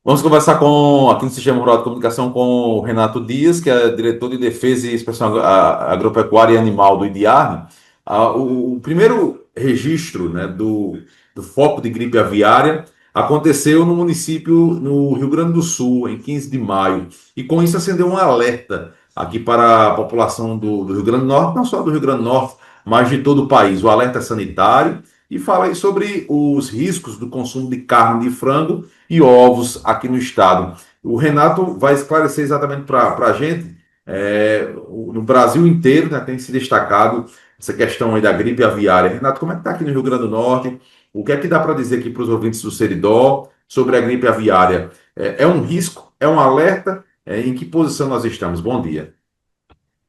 Vamos conversar aqui no Sistema Rural de Comunicação com o Renato Dias, que é diretor de Defesa e Inspeção Agropecuária e Animal do IDIARN. O primeiro registro, né, do foco de gripe aviária aconteceu no município, no Rio Grande do Sul, em 15 de maio. E com isso acendeu um alerta aqui para a população do Rio Grande do Norte, não só do Rio Grande do Norte, mas de todo o país. O alerta sanitário e fala aí sobre os riscos do consumo de carne de frango e ovos aqui no estado. O Renato vai esclarecer exatamente para a gente. No Brasil inteiro, né, tem se destacado essa questão aí da gripe aviária. Renato, como é que está aqui no Rio Grande do Norte? O que é que dá para dizer aqui para os ouvintes do Seridó sobre a gripe aviária? É um risco? É um alerta? Em que posição nós estamos? Bom dia.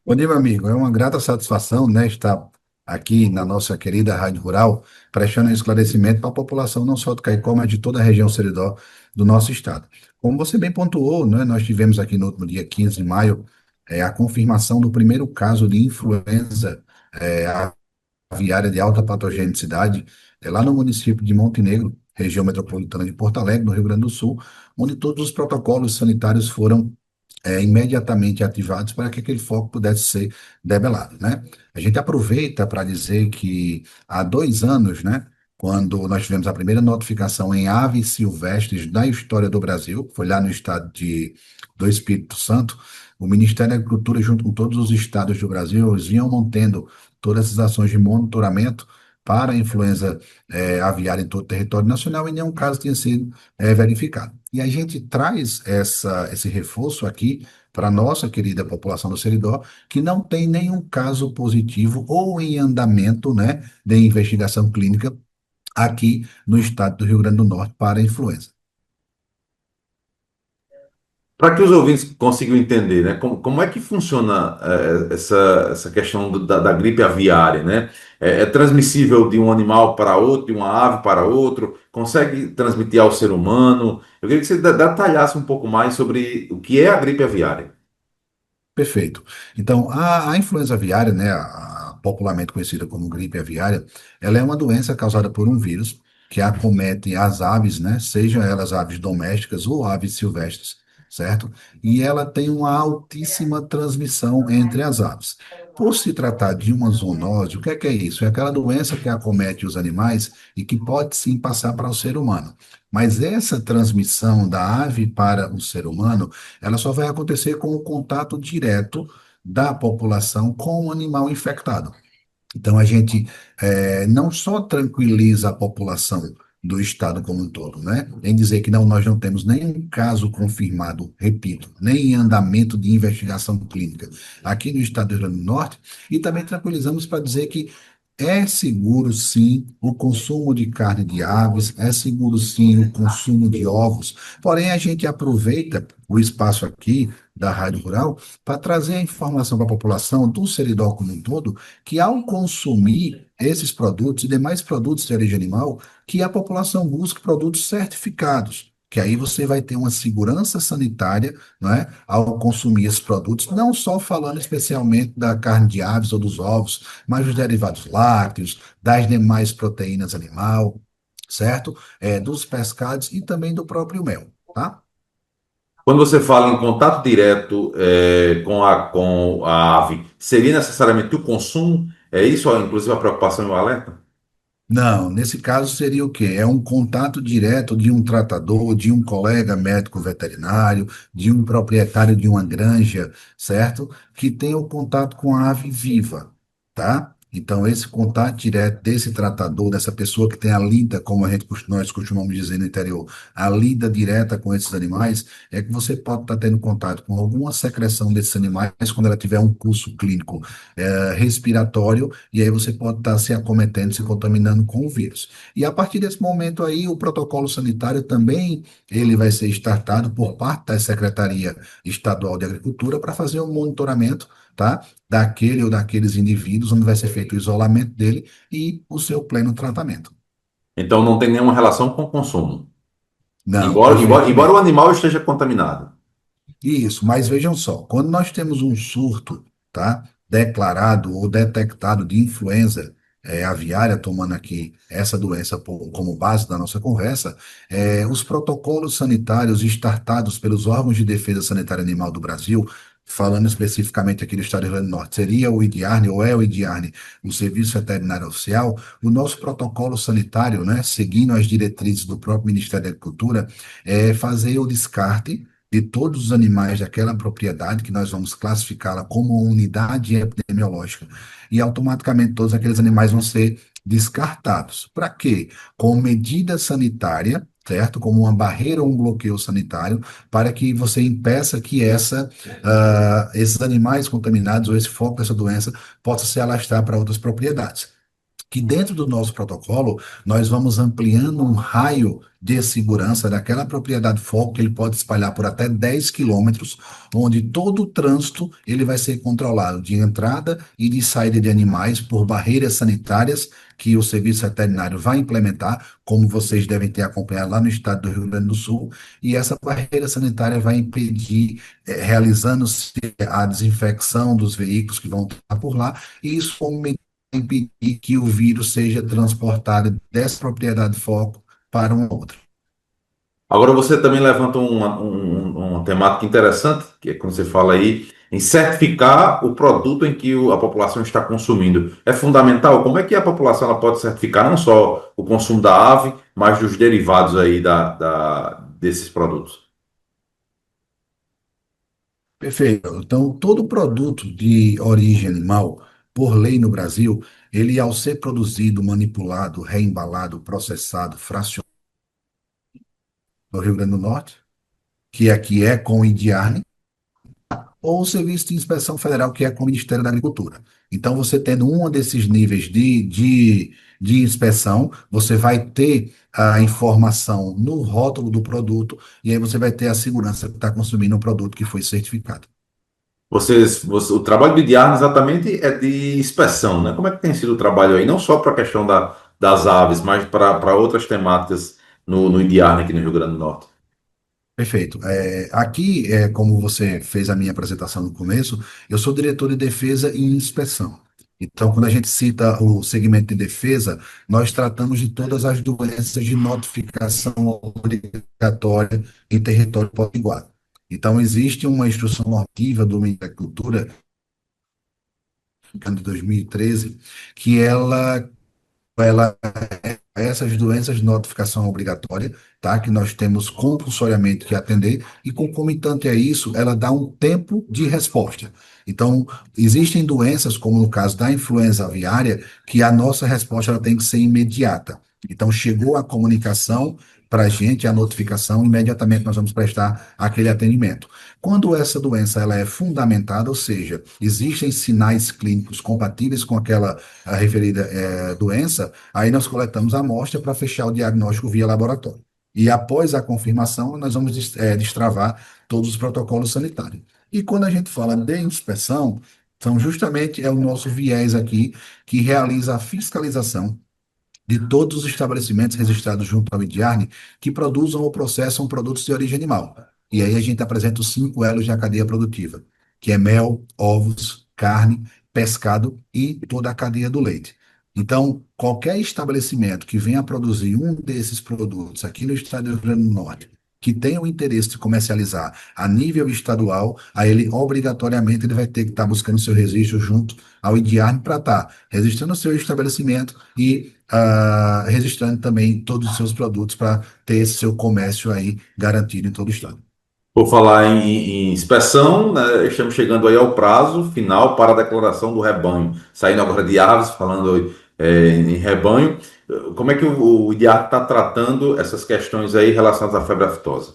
Bom dia, meu amigo. É uma grata satisfação, né, estar aqui na nossa querida Rádio Rural, prestando esclarecimento para a população não só do Caicó, mas de toda a região seridó do nosso estado. Como você bem pontuou, né, nós tivemos aqui no último dia 15 de maio a confirmação do primeiro caso de influenza aviária de alta patogenicidade lá no município de Montenegro, região metropolitana de Porto Alegre, no Rio Grande do Sul, onde todos os protocolos sanitários foram imediatamente ativados para que aquele foco pudesse ser debelado, né? A gente aproveita para dizer que há 2 anos, né, quando nós tivemos a primeira notificação em aves silvestres da história do Brasil, foi lá no estado do Espírito Santo, o Ministério da Agricultura, junto com todos os estados do Brasil, eles vinham mantendo todas essas ações de monitoramento para a influenza aviária em todo o território nacional e nenhum caso tinha sido verificado. E a gente traz esse reforço aqui para a nossa querida população do Seridó, que não tem nenhum caso positivo ou em andamento, né, de investigação clínica aqui no estado do Rio Grande do Norte para a influenza. Para que os ouvintes consigam entender, né, como é que funciona essa questão da gripe aviária, né? É transmissível de um animal para outro, de uma ave para outro? Consegue transmitir ao ser humano? Eu queria que você detalhasse um pouco mais sobre o que é a gripe aviária. Perfeito. Então, a influenza aviária, né, popularmente conhecida como gripe aviária, ela é uma doença causada por um vírus que acomete as aves, né, sejam elas aves domésticas ou aves silvestres, certo? E ela tem uma altíssima transmissão entre as aves. Por se tratar de uma zoonose, o que é isso? É aquela doença que acomete os animais e que pode sim passar para o ser humano. Mas essa transmissão da ave para o ser humano ela só vai acontecer com o contato direto da população com o animal infectado. Então, a gente não só tranquiliza a população do estado como um todo, né? Em dizer que não, nós não temos nenhum caso confirmado, repito, nem em andamento de investigação clínica aqui no estado do Rio Grande do Norte, e também tranquilizamos para dizer que é seguro, sim, o consumo de carne de aves, é seguro, sim, o consumo de ovos. Porém, a gente aproveita o espaço aqui da Rádio Rural para trazer a informação para a população do Seridó como um todo, que ao consumir esses produtos e demais produtos de origem animal, que a população busque produtos certificados. Que aí você vai ter uma segurança sanitária, não é, ao consumir esses produtos, não só falando especialmente da carne de aves ou dos ovos, mas os derivados lácteos, das demais proteínas animal, certo? Dos pescados e também do próprio mel, tá? Quando você fala em contato direto com a ave, seria necessariamente o consumo? É isso, ó, inclusive a preocupação e o alerta? Não, nesse caso seria o quê? É um contato direto de um tratador, de um colega médico veterinário, de um proprietário de uma granja, certo? Que tem o contato com a ave viva, tá? Então, esse contato direto desse tratador, dessa pessoa que tem a lida, como nós costumamos dizer no interior, a lida direta com esses animais, é que você pode estar tendo contato com alguma secreção desses animais quando ela tiver um curso clínico respiratório e aí você pode estar se acometendo, se contaminando com o vírus. E a partir desse momento aí, o protocolo sanitário também ele vai ser startado por parte da Secretaria Estadual de Agricultura para fazer o monitoramento, tá? Daquele ou daqueles indivíduos, onde vai ser feito o isolamento dele e o seu pleno tratamento. Então não tem nenhuma relação com o consumo. Não, Embora o perfeitamente. animal esteja contaminado. Isso, mas vejam só, quando nós temos um surto, tá? Declarado ou detectado de influenza, aviária, tomando aqui essa doença como base da nossa conversa, os protocolos sanitários startados pelos órgãos de defesa sanitária animal do Brasil, falando especificamente aqui do Estado do Rio Grande do Norte, seria o IDIARNE ou é o IDIARNE, o Serviço Veterinário Oficial, o nosso protocolo sanitário, né, seguindo as diretrizes do próprio Ministério da Agricultura, é fazer o descarte de todos os animais daquela propriedade, que nós vamos classificá-la como unidade epidemiológica, e automaticamente todos aqueles animais vão ser descartados. Para quê? Com medida sanitária, certo? Como uma barreira ou um bloqueio sanitário, para que você impeça que esses animais contaminados ou esse foco dessa doença possa se alastrar para outras propriedades. Que dentro do nosso protocolo, nós vamos ampliando um raio de segurança daquela propriedade foco, que ele pode espalhar por até 10 quilômetros, onde todo o trânsito ele vai ser controlado de entrada e de saída de animais por barreiras sanitárias que o Serviço Veterinário vai implementar, como vocês devem ter acompanhado lá no estado do Rio Grande do Sul, e essa barreira sanitária vai impedir, realizando-se a desinfecção dos veículos que vão estar por lá, e isso como impedir que o vírus seja transportado dessa propriedade foco para uma outra. Agora você também levanta uma temática interessante, que é quando você fala aí em certificar o produto em que a população está consumindo. É fundamental. Como é que a população ela pode certificar não só o consumo da ave, mas dos derivados aí desses produtos? Perfeito. Então, todo produto de origem animal, por lei no Brasil, ele ao ser produzido, manipulado, reembalado, processado, fracionado no Rio Grande do Norte, que aqui é com o IDIARNE, ou o Serviço de Inspeção Federal, que é com o Ministério da Agricultura. Então, você tendo um desses níveis de inspeção, você vai ter a informação no rótulo do produto, e aí você vai ter a segurança que está consumindo um produto que foi certificado. O trabalho de Diarno exatamente é de inspeção, né? Como é que tem sido o trabalho aí? Não só para a questão das aves, mas para outras temáticas no Indiarna aqui no Rio Grande do Norte. Perfeito. Aqui, como você fez a minha apresentação no começo, eu sou diretor de defesa e inspeção. Então, quando a gente cita o segmento de defesa, nós tratamos de todas as doenças de notificação obrigatória em território potiguar. Então, existe uma instrução normativa do Ministério da Agricultura, de 2013, que ela essas doenças de notificação obrigatória, tá? Que nós temos compulsoriamente que atender, e concomitante a isso, ela dá um tempo de resposta. Então, existem doenças, como no caso da influenza aviária, que a nossa resposta ela tem que ser imediata. Então, chegou a comunicação para a gente, a notificação, imediatamente nós vamos prestar aquele atendimento. Quando essa doença ela é fundamentada, ou seja, existem sinais clínicos compatíveis com aquela a referida doença, aí nós coletamos a amostra para fechar o diagnóstico via laboratório. E após a confirmação, nós vamos destravar todos os protocolos sanitários. E quando a gente fala de inspeção, então justamente é o nosso viés aqui que realiza a fiscalização de todos os estabelecimentos registrados junto ao IDIARNE que produzam ou processam produtos de origem animal. E aí a gente apresenta os 5 elos da cadeia produtiva, que é mel, ovos, carne, pescado e toda a cadeia do leite. Então, qualquer estabelecimento que venha a produzir um desses produtos aqui no estado do Rio Grande do Norte, que tenha o interesse de comercializar a nível estadual, aí ele obrigatoriamente ele vai ter que estar buscando seu registro junto ao IDIARNE para estar registrando o seu estabelecimento e registrando também todos os seus produtos para ter esse seu comércio aí garantido em todo o estado. Por falar em inspeção, né, estamos chegando aí ao prazo final para a declaração do rebanho. Saindo agora de aves, falando em rebanho, como é que o IDIAR está tratando essas questões aí relacionadas à febre aftosa?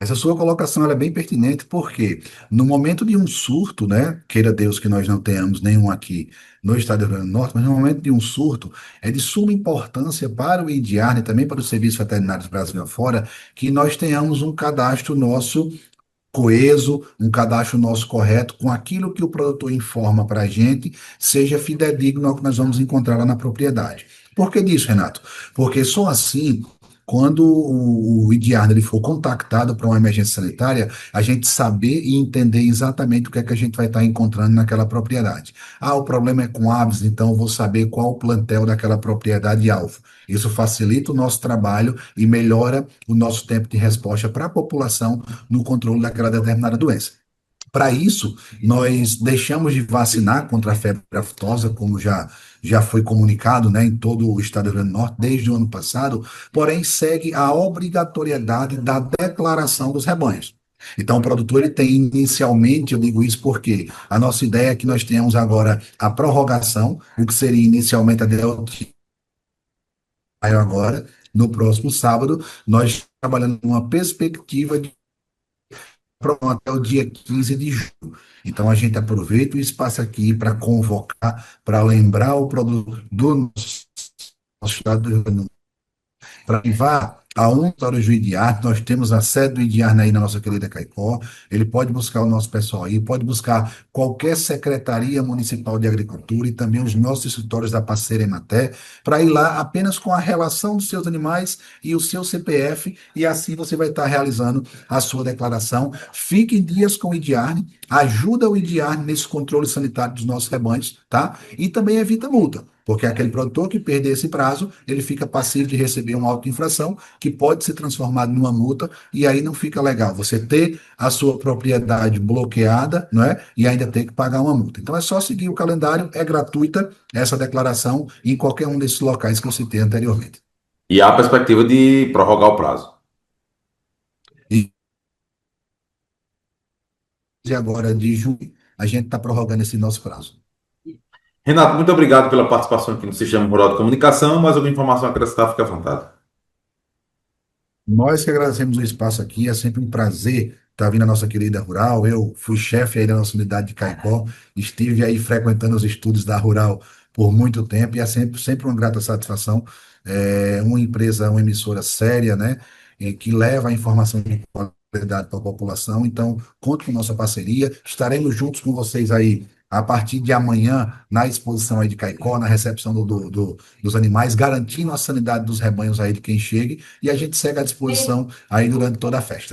Essa sua colocação ela é bem pertinente, porque no momento de um surto, né, queira Deus que nós não tenhamos nenhum aqui no estado do Rio Grande do Norte, mas no momento de um surto, é de suma importância para o IDIARNE e também para os serviços veterinários Brasil afora, que nós tenhamos um cadastro nosso coeso, um cadastro nosso correto, com aquilo que o produtor informa para a gente, seja fidedigno ao que nós vamos encontrar lá na propriedade. Por que disso, Renato? Porque só assim quando o IDIARN ele for contactado para uma emergência sanitária, a gente saber e entender exatamente o que é que a gente vai estar encontrando naquela propriedade. Ah, o problema é com aves, então eu vou saber qual o plantel daquela propriedade-alvo. Isso facilita o nosso trabalho e melhora o nosso tempo de resposta para a população no controle daquela determinada doença. Para isso, nós deixamos de vacinar contra a febre aftosa, como já foi comunicado, né, em todo o estado do Rio Grande do Norte desde o ano passado, porém segue a obrigatoriedade da declaração dos rebanhos. Então, o produtor ele tem inicialmente, eu digo isso porque a nossa ideia é que nós tenhamos agora a prorrogação, o que seria inicialmente até o maio agora, no próximo sábado, nós trabalhando numa perspectiva de até o dia 15 de julho. Então, a gente aproveita o espaço aqui para convocar, para lembrar o produto do nosso estado do Rio Grande do Norte, para levar a um território do IDIARN, nós temos a sede do IDIARN aí na nossa querida Caicó, ele pode buscar o nosso pessoal aí, pode buscar qualquer secretaria municipal de agricultura e também os nossos escritórios da parceira Emater, para ir lá apenas com a relação dos seus animais e o seu CPF, e assim você vai estar realizando a sua declaração. Fique em dias com o IDIARN, ajuda o IDIARN nesse controle sanitário dos nossos rebanhos, tá? E também evita multa. Porque aquele produtor que perder esse prazo, ele fica passivo de receber uma auto-infração que pode ser transformada numa multa e aí não fica legal. Você ter a sua propriedade bloqueada, não é? E ainda ter que pagar uma multa. Então é só seguir o calendário, é gratuita essa declaração em qualquer um desses locais que eu citei anteriormente. E há a perspectiva de prorrogar o prazo. E agora de junho, a gente está prorrogando esse nosso prazo. Renato, muito obrigado pela participação aqui no Sistema Rural de Comunicação. Mais alguma informação a acrescentar, fique à vontade. Nós que agradecemos o espaço aqui, é sempre um prazer estar vindo à nossa querida Rural. Eu fui chefe aí da nossa unidade de Caicó, estive aí frequentando os estudos da Rural por muito tempo e é sempre uma grata satisfação. É uma empresa, uma emissora séria, né, e que leva a informação de qualidade para a população. Então, conto com nossa parceria. Estaremos juntos com vocês aí a partir de amanhã na exposição aí de Caicó, na recepção dos animais, garantindo a sanidade dos rebanhos aí de quem chegue e a gente segue à disposição aí durante toda a festa.